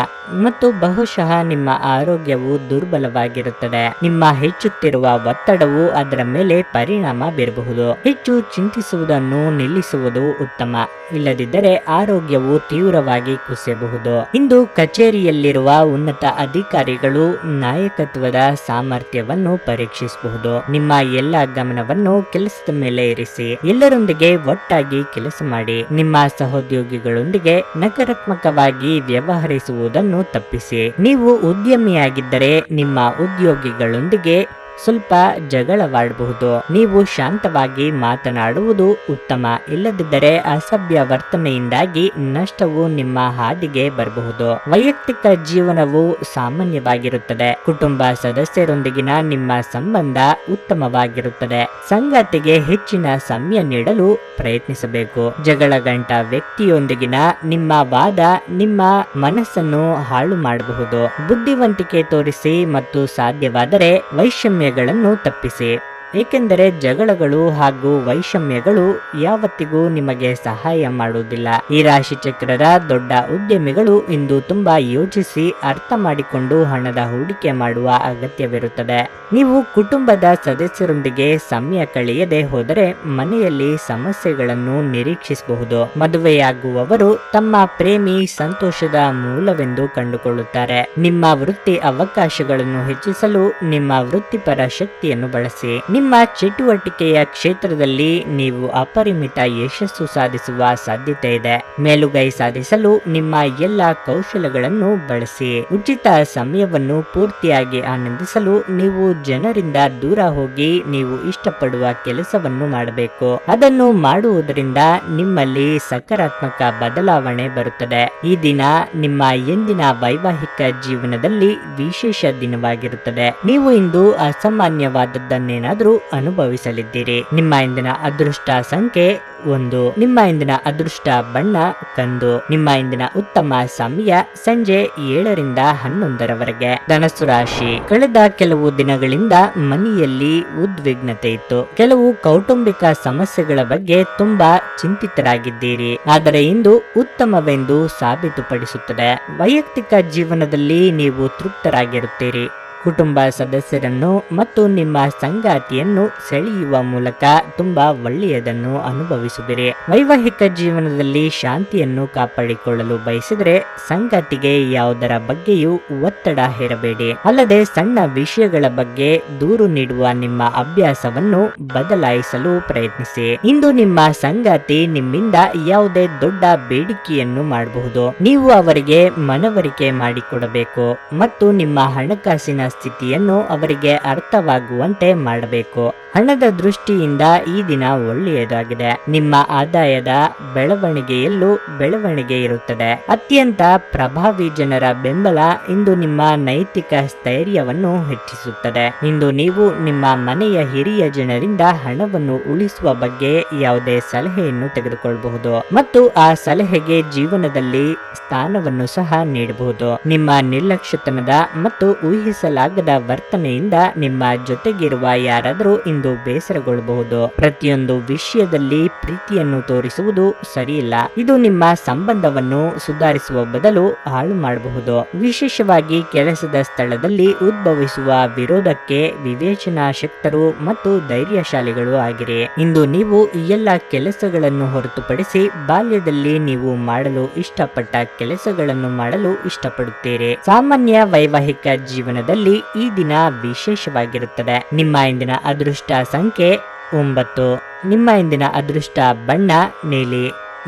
ಮತ್ತು ಬಹುಶಃ ನಿಮ್ಮ ಆರೋಗ್ಯವು ದುರ್ಬಲವಾಗಿರುತ್ತದೆ. ನಿಮ್ಮ ಹೆಚ್ಚುತ್ತಿರುವ ಒತ್ತಡವು ಅದರ ಮೇಲೆ ಪರಿಣಾಮ ಬೀರಬಹುದು. ಹೆಚ್ಚು ಚಿಂತಿಸುವುದನ್ನು ನಿಲ್ಲಿಸುವುದು ಉತ್ತಮ. ಇಲ್ಲದಿದ್ದರೆ ಆರೋಗ್ಯವು ತೀವ್ರವಾಗಿ ಕುಸಿಯಬಹುದು. ಇಂದು ಕಚೇರಿಯಲ್ಲಿರುವ ಉನ್ನತ ಅಧಿಕಾರಿಗಳು ನಾಯಕತ್ವದ ಸಾಮರ್ಥ್ಯವನ್ನು ಪರೀಕ್ಷಿಸಬಹುದು. ನಿಮ್ಮ ಎಲ್ಲ ಗಮನವನ್ನು ಕೆಲಸದ ಮೇಲೆ ಇರಿಸಿ. ಎಲ್ಲರೊಂದಿಗೆ ಒಟ್ಟಾಗಿ ಕೆಲಸ ಮಾಡಿ. ನಿಮ್ಮ ಸಹೋದ್ಯೋಗಿಗಳೊಂದಿಗೆ ನಕಾರಾತ್ಮಕವಾಗಿ ವ್ಯವಹರಿಸುವುದನ್ನು ತಪ್ಪಿಸಿ. ನೀವು ಉದ್ಯಮಿಯಾಗಿದ್ದರೆ ನಿಮ್ಮ ಉದ್ಯೋಗಿಗಳೊಂದಿಗೆ ಸ್ವಲ್ಪ ಜಗಳವಾಡಬಹುದು. ನೀವು ಶಾಂತವಾಗಿ ಮಾತನಾಡುವುದು ಉತ್ತಮ. ಇಲ್ಲದಿದ್ದರೆ ಅಸಭ್ಯ ವರ್ತನೆಯಿಂದಾಗಿ ನಷ್ಟವು ನಿಮ್ಮ ಹಾದಿಗೆ ಬರಬಹುದು. ವೈಯಕ್ತಿಕ ಜೀವನವು ಸಾಮಾನ್ಯವಾಗಿರುತ್ತದೆ. ಕುಟುಂಬ ಸದಸ್ಯರೊಂದಿಗಿನ ನಿಮ್ಮ ಸಂಬಂಧ ಉತ್ತಮವಾಗಿರುತ್ತದೆ. ಸಂಗಾತಿಗೆ ಹೆಚ್ಚಿನ ಸಮಯ ನೀಡಲು ಪ್ರಯತ್ನಿಸಬೇಕು. ಜಗಳಗಂಟ ವ್ಯಕ್ತಿಯೊಂದಿಗಿನ ನಿಮ್ಮ ವಾದ ನಿಮ್ಮ ಮನಸ್ಸನ್ನು ಹಾಳು ಮಾಡಬಹುದು. ಬುದ್ಧಿವಂತಿಕೆ ತೋರಿಸಿ ಮತ್ತು ಸಾಧ್ಯವಾದರೆ ವೈಷಮ್ಯಗಳನ್ನು ತಪ್ಪಿಸಿ, ಏಕೆಂದರೆ ಜಗಳಗಳು ಹಾಗೂ ವೈಷಮ್ಯಗಳು ಯಾವತ್ತಿಗೂ ನಿಮಗೆ ಸಹಾಯ ಮಾಡುವುದಿಲ್ಲ. ಈ ರಾಶಿ ಚಕ್ರದ ದೊಡ್ಡ ಉದ್ಯಮಿಗಳು ಇಂದು ತುಂಬಾ ಯೋಚಿಸಿ ಅರ್ಥ ಮಾಡಿಕೊಂಡು ಹಣದ ಹೂಡಿಕೆ ಮಾಡುವ ಅಗತ್ಯವಿರುತ್ತದೆ. ನೀವು ಕುಟುಂಬದ ಸದಸ್ಯರೊಂದಿಗೆ ಸಮಯ ಕಳೆಯದೆ ಹೋದರೆ ಮನೆಯಲ್ಲಿ ಸಮಸ್ಯೆಗಳನ್ನು ನಿರೀಕ್ಷಿಸಬಹುದು. ಮದುವೆಯಾಗುವವರು ತಮ್ಮ ಪ್ರೇಮಿ ಸಂತೋಷದ ಮೂಲವೆಂದು ಕಂಡುಕೊಳ್ಳುತ್ತಾರೆ. ನಿಮ್ಮ ವೃತ್ತಿ ಅವಕಾಶಗಳನ್ನು ಹೆಚ್ಚಿಸಲು ನಿಮ್ಮ ವೃತ್ತಿಪರ ಶಕ್ತಿಯನ್ನು ಬಳಸಿ. ನಿಮ್ಮ ಚಟುವಟಿಕೆಯ ಕ್ಷೇತ್ರದಲ್ಲಿ ನೀವು ಅಪರಿಮಿತ ಯಶಸ್ಸು ಸಾಧಿಸುವ ಸಾಧ್ಯತೆ ಇದೆ. ಮೇಲುಗೈ ಸಾಧಿಸಲು ನಿಮ್ಮ ಎಲ್ಲ ಕೌಶಲಗಳನ್ನು ಬಳಸಿ. ಉಚಿತ ಸಮಯವನ್ನು ಪೂರ್ತಿಯಾಗಿ ಆನಂದಿಸಲು ನೀವು ಜನರಿಂದ ದೂರ ಹೋಗಿ ನೀವು ಇಷ್ಟಪಡುವ ಕೆಲಸವನ್ನು ಮಾಡಬೇಕು. ಅದನ್ನು ಮಾಡುವುದರಿಂದ ನಿಮ್ಮಲ್ಲಿ ಸಕಾರಾತ್ಮಕ ಬದಲಾವಣೆ ಬರುತ್ತದೆ. ಈ ದಿನ ನಿಮ್ಮ ಎಂದಿನ ವೈವಾಹಿಕ ಜೀವನದಲ್ಲಿ ವಿಶೇಷ ದಿನವಾಗಿರುತ್ತದೆ. ನೀವು ಇಂದು ಅಸಾಮಾನ್ಯವಾದದ್ದನ್ನೇನಾದರೂ ಅನುಭವಿಸಲಿದ್ದೀರಿ. ನಿಮ್ಮ ಇಂದಿನ ಅದೃಷ್ಟ ಸಂಖ್ಯೆ 1. ನಿಮ್ಮ ಇಂದಿನ ಅದೃಷ್ಟ ಬಣ್ಣ ಕಂದು. ನಿಮ್ಮ ಇಂದಿನ ಉತ್ತಮ ಸಮಯ ಸಂಜೆ 7 ರಿಂದ 11 ಧನಸ್ಸು ರಾಶಿ. ಕಳೆದ ಕೆಲವು ದಿನಗಳಿಂದ ಮನೆಯಲ್ಲಿ ಉದ್ವಿಗ್ನತೆ ಇತ್ತು. ಕೆಲವು ಕೌಟುಂಬಿಕ ಸಮಸ್ಯೆಗಳ ಬಗ್ಗೆ ತುಂಬಾ ಚಿಂತಿತರಾಗಿದ್ದೀರಿ. ಆದರೆ ಇಂದು ಉತ್ತಮವೆಂದು ಸಾಬೀತುಪಡಿಸುತ್ತದೆ. ವೈಯಕ್ತಿಕ ಜೀವನದಲ್ಲಿ ನೀವು ತೃಪ್ತರಾಗಿರುತ್ತೀರಿ. ಕುಟುಂಬ ಸದಸ್ಯರನ್ನು ಮತ್ತು ನಿಮ್ಮ ಸಂಗಾತಿಯನ್ನು ಸೆಳೆಯುವ ಮೂಲಕ ತುಂಬಾ ಒಳ್ಳೆಯದನ್ನು ಅನುಭವಿಸುವಿರಿ. ವೈವಾಹಿಕ ಜೀವನದಲ್ಲಿ ಶಾಂತಿಯನ್ನು ಕಾಪಾಡಿಕೊಳ್ಳಲು ಬಯಸಿದರೆ ಸಂಗಾತಿಗೆ ಯಾವುದರ ಬಗ್ಗೆಯೂ ಒತ್ತಡ ಹೇರಬೇಡಿ. ಅಲ್ಲದೆ ಸಣ್ಣ ವಿಷಯಗಳ ಬಗ್ಗೆ ದೂರು ನೀಡುವ ನಿಮ್ಮ ಅಭ್ಯಾಸವನ್ನು ಬದಲಾಯಿಸಲು ಪ್ರಯತ್ನಿಸಿ. ಇಂದು ನಿಮ್ಮ ಸಂಗಾತಿ ನಿಮ್ಮಿಂದ ಯಾವುದೇ ದೊಡ್ಡ ಬೇಡಿಕೆಯನ್ನು ಮಾಡಬಹುದು. ನೀವು ಅವರಿಗೆ ಮನವರಿಕೆ ಮಾಡಿಕೊಡಬೇಕು ಮತ್ತು ನಿಮ್ಮ ಹಣಕಾಸಿನ ಸ್ಥಿತಿಯನ್ನು ಅವರಿಗೆ ಅರ್ಥವಾಗುವಂತೆ ಮಾಡಬೇಕು. ಹಣದ ದೃಷ್ಟಿಯಿಂದ ಈ ದಿನ ಒಳ್ಳೆಯದಾಗಿದೆ. ನಿಮ್ಮ ಆದಾಯದ ಬೆಳವಣಿಗೆಯಲ್ಲೂ ಬೆಳವಣಿಗೆ ಇರುತ್ತದೆ. ಅತ್ಯಂತ ಪ್ರಭಾವಿ ಜನರ ಬೆಂಬಲ ಇಂದು ನಿಮ್ಮ ನೈತಿಕ ಸ್ಥೈರ್ಯವನ್ನು ಹೆಚ್ಚಿಸುತ್ತದೆ. ಇಂದು ನೀವು ನಿಮ್ಮ ಮನೆಯ ಹಿರಿಯ ಜನರಿಂದ ಹಣವನ್ನು ಉಳಿಸುವ ಬಗ್ಗೆ ಯಾವುದೇ ಸಲಹೆಯನ್ನು ತೆಗೆದುಕೊಳ್ಳಬಹುದು ಮತ್ತು ಆ ಸಲಹೆಗೆ ಜೀವನದಲ್ಲಿ ಸ್ಥಾನವನ್ನು ಸಹ ನೀಡಬಹುದು. ನಿಮ್ಮ ನಿರ್ಲಕ್ಷ್ಯತನದ ಮತ್ತು ಊಹಿಸಲಾಗದ ವರ್ತನೆಯಿಂದ ನಿಮ್ಮ ಜೊತೆಗಿರುವ ಯಾರಾದರೂ ಇಂದು ಬೇಸರಗೊಳ್ಳಬಹುದು. ಪ್ರತಿಯೊಂದು ವಿಷಯದಲ್ಲಿ ಪ್ರೀತಿಯನ್ನು ತೋರಿಸುವುದು ಸರಿಯಿಲ್ಲ. ಇದು ನಿಮ್ಮ ಸಂಬಂಧವನ್ನು ಸುಧಾರಿಸುವ ಬದಲು ಹಾಳು ಮಾಡಬಹುದು. ವಿಶೇಷವಾಗಿ ಕೆಲಸದ ಸ್ಥಳದಲ್ಲಿ ಉದ್ಭವಿಸುವ ವಿರೋಧಕ್ಕೆ ವಿವೇಚನಾ ಶಕ್ತರು ಮತ್ತು ಧೈರ್ಯಶಾಲಿಗಳು ಆಗಿರಿ. ಇಂದು ನೀವು ಎಲ್ಲ ಕೆಲಸಗಳನ್ನು ಹೊರತುಪಡಿಸಿ ಬಾಲ್ಯದಲ್ಲಿ ನೀವು ಮಾಡಲು ಇಷ್ಟಪಟ್ಟ ಕೆಲಸಗಳನ್ನು ಮಾಡಲು ಇಷ್ಟಪಡುತ್ತೀರಿ. ಸಾಮಾನ್ಯ ವೈವಾಹಿಕ ಜೀವನದಲ್ಲಿ ಈ ದಿನ ವಿಶೇಷವಾಗಿರುತ್ತದೆ. ನಿಮ್ಮ ಇಂದಿನ ಅದೃಷ್ಟ ಸಂಖ್ಯೆ 9. ನಿಮ್ಮ ಇಂದಿನ ಅದೃಷ್ಟ ಬಣ್ಣ ನೀಲಿ.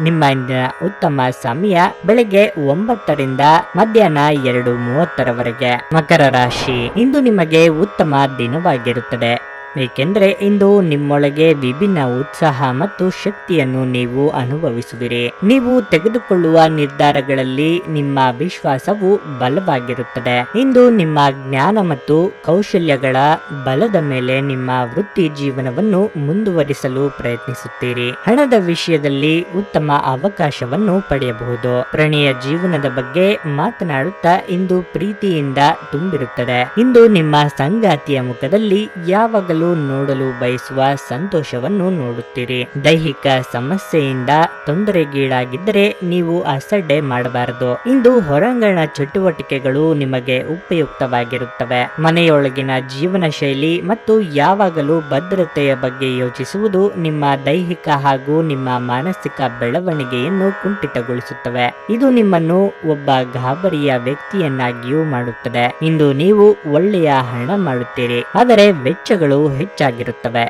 ನಿಮ್ಮ ಇಂದಿನ ಉತ್ತಮ ಸಮಯ ಬೆಳಗ್ಗೆ 9 ರಿಂದ ಮಧ್ಯಾಹ್ನ 2:30 ಮಕರ ರಾಶಿ. ಇಂದು ನಿಮಗೆ ಉತ್ತಮ ದಿನವಾಗಿರುತ್ತದೆ, ಏಕೆಂದರೆ ಇಂದು ನಿಮ್ಮೊಳಗೆ ವಿಭಿನ್ನ ಉತ್ಸಾಹ ಮತ್ತು ಶಕ್ತಿಯನ್ನು ನೀವು ಅನುಭವಿಸುವಿರಿ. ನೀವು ತೆಗೆದುಕೊಳ್ಳುವ ನಿರ್ಧಾರಗಳಲ್ಲಿ ನಿಮ್ಮ ವಿಶ್ವಾಸವು ಬಲವಾಗಿರುತ್ತದೆ. ಇಂದು ನಿಮ್ಮ ಜ್ಞಾನ ಮತ್ತು ಕೌಶಲ್ಯಗಳ ಬಲದ ಮೇಲೆ ನಿಮ್ಮ ವೃತ್ತಿ ಜೀವನವನ್ನು ಮುಂದುವರಿಸಲು ಪ್ರಯತ್ನಿಸುತ್ತೀರಿ. ಹಣದ ವಿಷಯದಲ್ಲಿ ಉತ್ತಮ ಅವಕಾಶವನ್ನು ಪಡೆಯಬಹುದು. ಪ್ರಣಯ ಜೀವನದ ಬಗ್ಗೆ ಮಾತನಾಡುತ್ತಾ ಇಂದು ಪ್ರೀತಿಯಿಂದ ತುಂಬಿರುತ್ತದೆ. ಇಂದು ನಿಮ್ಮ ಸಂಗಾತಿಯ ಮುಖದಲ್ಲಿ ಯಾವಾಗಲೂ ನೋಡಲು ಬಯಸುವ ಸಂತೋಷವನ್ನು ನೋಡುತ್ತೀರಿ. ದೈಹಿಕ ಸಮಸ್ಯೆಯಿಂದ ತೊಂದರೆಗೀಡಾಗಿದ್ದರೆ ನೀವು ಅಸಡ್ಡೆ ಮಾಡಬಾರದು. ಇಂದು ಹೊರಾಂಗಣ ಚಟುವಟಿಕೆಗಳು ನಿಮಗೆ ಉಪಯುಕ್ತವಾಗಿರುತ್ತವೆ. ಮನೆಯೊಳಗಿನ ಜೀವನ ಶೈಲಿ ಮತ್ತು ಯಾವಾಗಲೂ ಭದ್ರತೆಯ ಬಗ್ಗೆ ಯೋಚಿಸುವುದು ನಿಮ್ಮ ದೈಹಿಕ ಹಾಗೂ ನಿಮ್ಮ ಮಾನಸಿಕ ಬೆಳವಣಿಗೆಯನ್ನು ಕುಂಠಿತಗೊಳಿಸುತ್ತವೆ. ಇದು ನಿಮ್ಮನ್ನು ಒಬ್ಬ ಗಾಬರಿಯ ವ್ಯಕ್ತಿಯನ್ನಾಗಿಯೂ ಮಾಡುತ್ತದೆ. ಇಂದು ನೀವು ಒಳ್ಳೆಯ ಹಣ ಮಾಡುತ್ತೀರಿ, ಆದರೆ ವೆಚ್ಚಗಳು ಹೆಚ್ಚಾಗಿರುತ್ತವೆ.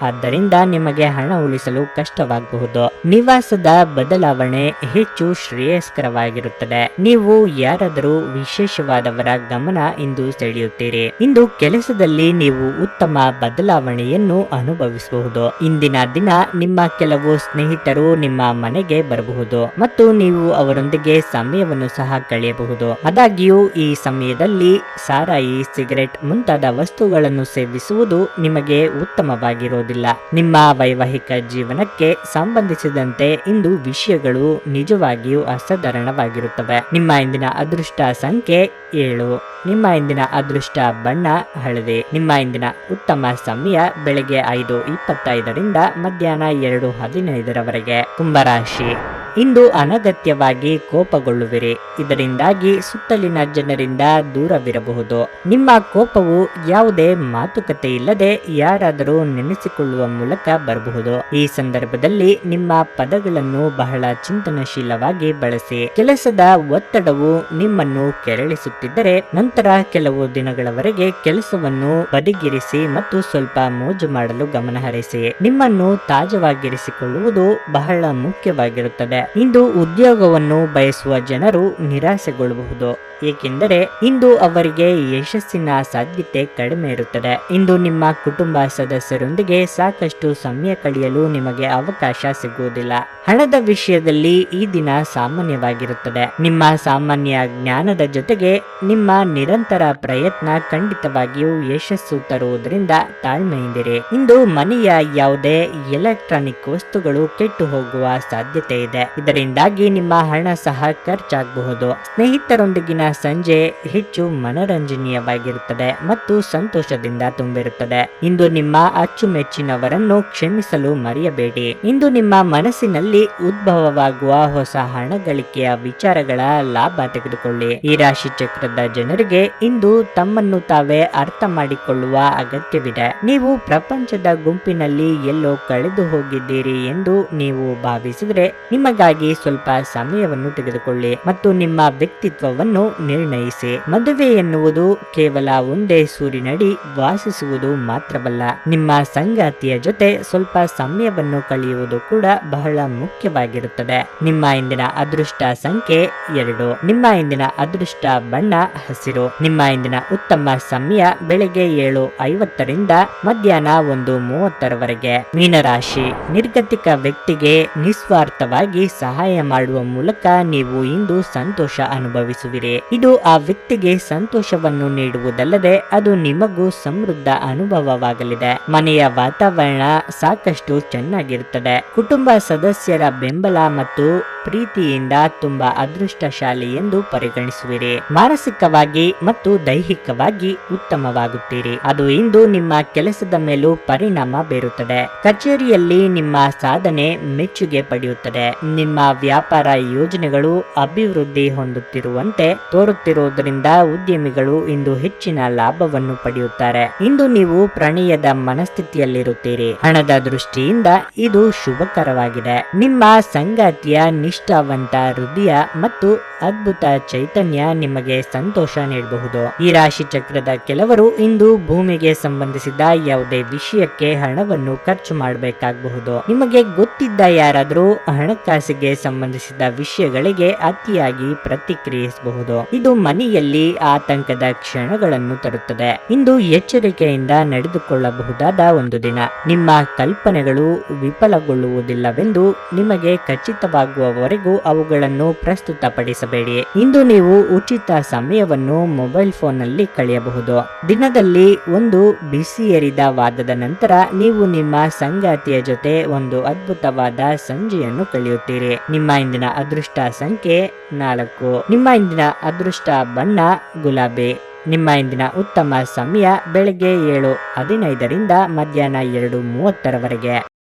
ಆದ್ದರಿಂದ ನಿಮಗೆ ಹಣ ಉಳಿಸಲು ಕಷ್ಟವಾಗಬಹುದು. ನಿವಾಸದ ಬದಲಾವಣೆ ಹೆಚ್ಚು ಶ್ರೇಯಸ್ಕರವಾಗಿರುತ್ತದೆ. ನೀವು ಯಾರಾದರೂ ವಿಶೇಷವಾದವರ ಗಮನ ಇಂದು ಸೆಳೆಯುತ್ತೀರಿ. ಇಂದು ಕೆಲಸದಲ್ಲಿ ನೀವು ಉತ್ತಮ ಬದಲಾವಣೆಯನ್ನು ಅನುಭವಿಸಬಹುದು. ಇಂದಿನ ದಿನ ನಿಮ್ಮ ಕೆಲವು ಸ್ನೇಹಿತರು ನಿಮ್ಮ ಮನೆಗೆ ಬರಬಹುದು ಮತ್ತು ನೀವು ಅವರೊಂದಿಗೆ ಸಮಯವನ್ನು ಸಹ ಕಳೆಯಬಹುದು. ಆದಾಗ್ಯೂ ಈ ಸಮಯದಲ್ಲಿ ಸಾರಾಯಿ, ಸಿಗರೆಟ್ ಮುಂತಾದ ವಸ್ತುಗಳನ್ನು ಸೇವಿಸುವುದು ನಿಮಗೆ ಉತ್ತಮವಾಗಿರುವುದಿಲ್ಲ. ನಿಮ್ಮ ವೈವಾಹಿಕ ಜೀವನಕ್ಕೆ ಸಂಬಂಧಿಸಿದಂತೆ ಇಂದು ವಿಷಯಗಳು ನಿಜವಾಗಿಯೂ ಅಸಾಧಾರಣವಾಗಿರುತ್ತವೆ. ನಿಮ್ಮ ಇಂದಿನ ಅದೃಷ್ಟ ಸಂಖ್ಯೆ 7. ನಿಮ್ಮ ಇಂದಿನ ಅದೃಷ್ಟ ಬಣ್ಣ ಹಳದಿ. ನಿಮ್ಮ ಇಂದಿನ ಉತ್ತಮ ಸಮಯ ಬೆಳಗ್ಗೆ 5:25ರಿಂದ ಮಧ್ಯಾಹ್ನ 2:15ರವರೆಗೆ. ಕುಂಭರಾಶಿ, ಇಂದು ಅನಗತ್ಯವಾಗಿ ಕೋಪಗೊಳ್ಳುವಿರಿ. ಇದರಿಂದಾಗಿ ಸುತ್ತಲಿನ ಜನರಿಂದ ದೂರವಿರಬಹುದು. ನಿಮ್ಮ ಕೋಪವು ಯಾವುದೇ ಮಾತುಕತೆ ಇಲ್ಲದೆ ಯಾರಾದರೂ ನೆನೆಸಿಕೊಳ್ಳುವ ಮೂಲಕ ಬರಬಹುದು. ಈ ಸಂದರ್ಭದಲ್ಲಿ ನಿಮ್ಮ ಪದಗಳನ್ನು ಬಹಳ ಚಿಂತನಶೀಲವಾಗಿ ಬಳಸಿ. ಕೆಲಸದ ಒತ್ತಡವು ನಿಮ್ಮನ್ನು ಕೆರಳಿಸುತ್ತಿದ್ದರೆ ನಂತರ ಕೆಲವು ದಿನಗಳವರೆಗೆ ಕೆಲಸವನ್ನು ಬದಿಗಿರಿಸಿ ಮತ್ತು ಸ್ವಲ್ಪ ಮೋಜು ಮಾಡಲು ಗಮನಹರಿಸಿ. ನಿಮ್ಮನ್ನು ತಾಜಾವಾಗಿರಿಸಿಕೊಳ್ಳುವುದು ಬಹಳ ಮುಖ್ಯವಾಗಿರುತ್ತದೆ. ಇಂದು ಉದ್ಯೋಗವನ್ನು ಬಯಸುವ ಜನರು ನಿರಾಸೆಗೊಳ್ಳಬಹುದು, ಏಕೆಂದರೆ ಇಂದು ಅವರಿಗೆ ಯಶಸ್ಸಿನ ಸಾಧ್ಯತೆ ಕಡಿಮೆ ಇರುತ್ತದೆ. ಇಂದು ನಿಮ್ಮ ಕುಟುಂಬ ಸದಸ್ಯರೊಂದಿಗೆ ಸಾಕಷ್ಟು ಸಮಯ ಕಳೆಯಲು ನಿಮಗೆ ಅವಕಾಶ ಸಿಗುವುದಿಲ್ಲ. ಹಣದ ವಿಷಯದಲ್ಲಿ ಈ ದಿನ ಸಾಮಾನ್ಯವಾಗಿರುತ್ತದೆ. ನಿಮ್ಮ ಸಾಮಾನ್ಯ ಜ್ಞಾನದ ಜೊತೆಗೆ ನಿಮ್ಮ ನಿರಂತರ ಪ್ರಯತ್ನ ಖಂಡಿತವಾಗಿಯೂ ಯಶಸ್ಸು ತರುವುದರಿಂದ ತಾಳ್ಮೆಯಿಂದಿರಿ. ಇಂದು ಮನೆಯ ಯಾವುದೇ ಎಲೆಕ್ಟ್ರಾನಿಕ್ ವಸ್ತುಗಳು ಕೆಟ್ಟು ಹೋಗುವ ಸಾಧ್ಯತೆ ಇದೆ. ಇದರಿಂದಾಗಿ ನಿಮ್ಮ ಹಣ ಸಹ ಖರ್ಚಾಗಬಹುದು. ಸ್ನೇಹಿತರೊಂದಿಗಿನ ಸಂಜೆ ಹೆಚ್ಚು ಮನರಂಜನೀಯವಾಗಿರುತ್ತದೆ ಮತ್ತು ಸಂತೋಷದಿಂದ ತುಂಬಿರುತ್ತದೆ. ಇಂದು ನಿಮ್ಮ ಅಚ್ಚುಮೆಚ್ಚಿನವರನ್ನು ಕ್ಷಮಿಸಲು ಮರೆಯಬೇಡಿ. ಇಂದು ನಿಮ್ಮ ಮನಸ್ಸಿನಲ್ಲಿ ಉದ್ಭವವಾಗುವ ಹೊಸ ಹಣ ಗಳಿಕೆಯ ವಿಚಾರಗಳ ಲಾಭ ತೆಗೆದುಕೊಳ್ಳಿ. ಈ ರಾಶಿ ಚಕ್ರದ ಜನರಿಗೆ ಇಂದು ತಮ್ಮನ್ನು ತಾವೇ ಅರ್ಥ ಮಾಡಿಕೊಳ್ಳುವ ಅಗತ್ಯವಿದೆ. ನೀವು ಪ್ರಪಂಚದ ಗುಂಪಿನಲ್ಲಿ ಎಲ್ಲೋ ಕಳೆದು ಹೋಗಿದ್ದೀರಿ ಎಂದು ನೀವು ಭಾವಿಸಿದರೆ ನಿಮಗಾಗಿ ಸ್ವಲ್ಪ ಸಮಯವನ್ನು ತೆಗೆದುಕೊಳ್ಳಿ ಮತ್ತು ನಿಮ್ಮ ವ್ಯಕ್ತಿತ್ವವನ್ನು ನಿರ್ಣಯಿಸಿ. ಮದುವೆ ಎನ್ನುವುದು ಕೇವಲ ಒಂದೇ ಸೂರಿನಡಿ ವಾಸಿಸುವುದು ಮಾತ್ರವಲ್ಲ, ನಿಮ್ಮ ಸಂಗಾತಿಯ ಜೊತೆ ಸ್ವಲ್ಪ ಸಮಯವನ್ನು ಕಳೆಯುವುದು ಕೂಡ ಬಹಳ ಮುಖ್ಯವಾಗಿರುತ್ತದೆ. ನಿಮ್ಮ ಇಂದಿನ ಅದೃಷ್ಟ ಸಂಖ್ಯೆ 2. ನಿಮ್ಮ ಇಂದಿನ ಅದೃಷ್ಟ ಬಣ್ಣ ಹಸಿರು. ನಿಮ್ಮ ಇಂದಿನ ಉತ್ತಮ ಸಮಯ ಬೆಳಗ್ಗೆ 7:50ರಿಂದ ಮಧ್ಯಾಹ್ನ 1:30ರವರೆಗೆ. ಮೀನರಾಶಿ, ನಿರ್ಗತಿಕ ವ್ಯಕ್ತಿಗೆ ನಿಸ್ವಾರ್ಥವಾಗಿ ಸಹಾಯ ಮಾಡುವ ಮೂಲಕ ನೀವು ಇಂದು ಸಂತೋಷ ಅನುಭವಿಸುವಿರಿ. ಇದು ಆ ವ್ಯಕ್ತಿಗೆ ಸಂತೋಷವನ್ನು ನೀಡುವುದಲ್ಲದೆ ಅದು ನಿಮಗೂ ಸಮೃದ್ಧ ಅನುಭವವಾಗಲಿದೆ. ಮನೆಯ ವಾತಾವರಣ ಸಾಕಷ್ಟು ಚೆನ್ನಾಗಿರುತ್ತದೆ. ಕುಟುಂಬ ಸದಸ್ಯರ ಬೆಂಬಲ ಮತ್ತು ಪ್ರೀತಿಯಿಂದ ತುಂಬಾ ಅದೃಷ್ಟಶಾಲಿ ಎಂದು ಪರಿಗಣಿಸುವಿರಿ. ಮಾನಸಿಕವಾಗಿ ಮತ್ತು ದೈಹಿಕವಾಗಿ ಉತ್ತಮವಾಗುತ್ತೀರಿ. ಅದು ಇಂದು ನಿಮ್ಮ ಕೆಲಸದ ಮೇಲೂ ಪರಿಣಾಮ ಬೀರುತ್ತದೆ. ಕಚೇರಿಯಲ್ಲಿ ನಿಮ್ಮ ಸಾಧನೆ ಮೆಚ್ಚುಗೆ ಪಡೆಯುತ್ತದೆ. ನಿಮ್ಮ ವ್ಯಾಪಾರ ಯೋಜನೆಗಳು ಅಭಿವೃದ್ಧಿ ಹೊಂದುತ್ತಿರುವಂತೆ ತೋರುತ್ತಿರುವುದರಿಂದ ಉದ್ಯಮಿಗಳು ಇಂದು ಹೆಚ್ಚಿನ ಲಾಭವನ್ನು ಪಡೆಯುತ್ತಾರೆ. ಇಂದು ನೀವು ಪ್ರಣಯದ ಮನಸ್ಥಿತಿಯಲ್ಲಿರುತ್ತೀರಿ. ಹಣದ ದೃಷ್ಟಿಯಿಂದ ಇದು ಶುಭಕರವಾಗಿದೆ. ನಿಮ್ಮ ಸಂಗಾತಿಯ ನಿಷ್ಠಾವಂತ ಹೃದಯ ಮತ್ತು ಅದ್ಭುತ ಚೈತನ್ಯ ನಿಮಗೆ ಸಂತೋಷ ನೀಡಬಹುದು. ಈ ರಾಶಿ ಚಕ್ರದ ಕೆಲವರು ಇಂದು ಭೂಮಿಗೆ ಸಂಬಂಧಿಸಿದ ಯಾವುದೇ ವಿಷಯಕ್ಕೆ ಹಣವನ್ನು ಖರ್ಚು ಮಾಡಬೇಕಾಗಬಹುದು. ನಿಮಗೆ ಗೊತ್ತಿದ್ದ ಯಾರಾದರೂ ಹಣಕಾಸಿಗೆ ಸಂಬಂಧಿಸಿದ ವಿಷಯಗಳಿಗೆ ಅತಿಯಾಗಿ ಪ್ರತಿಕ್ರಿಯಿಸಬಹುದು. ಇದು ಮನೆಯಲ್ಲಿ ಆತಂಕದ ಕ್ಷಣಗಳನ್ನು ತರುತ್ತದೆ. ಇಂದು ಎಚ್ಚರಿಕೆಯಿಂದ ನಡೆದುಕೊಳ್ಳಬಹುದಾದ ಒಂದು ದಿನ. ನಿಮ್ಮ ಕಲ್ಪನೆಗಳು ವಿಫಲಗೊಳ್ಳುವುದಿಲ್ಲವೆಂದು ನಿಮಗೆ ಖಚಿತವಾಗುವವರೆಗೂ ಅವುಗಳನ್ನು ಪ್ರಸ್ತುತಪಡಿಸಬೇಡಿ. ಇಂದು ನೀವು ಉಚಿತ ಸಮಯವನ್ನು ಮೊಬೈಲ್ ಫೋನ್ನಲ್ಲಿ ಕಳೆಯಬಹುದು. ದಿನದಲ್ಲಿ ಒಂದು ಬಿಸಿಯೇರಿದ ವಾದದ ನಂತರ ನೀವು ನಿಮ್ಮ ಸಂಗಾತಿಯ ಜೊತೆ ಒಂದು ಅದ್ಭುತವಾದ ಸಂಜೆಯನ್ನು ಕಳೆಯುತ್ತೀರಿ. ನಿಮ್ಮ ಇಂದಿನ ಅದೃಷ್ಟ ಸಂಖ್ಯೆ 4. ನಿಮ್ಮ ಇಂದಿನ ಅದೃಷ್ಟ ಬಣ್ಣ ಗುಲಾಬಿ. ನಿಮ್ಮ ಇಂದಿನ ಉತ್ತಮ ಸಮಯ ಬೆಳಗ್ಗೆ 7:15ರಿಂದ ಮಧ್ಯಾಹ್ನ 2:30ರವರೆಗೆ.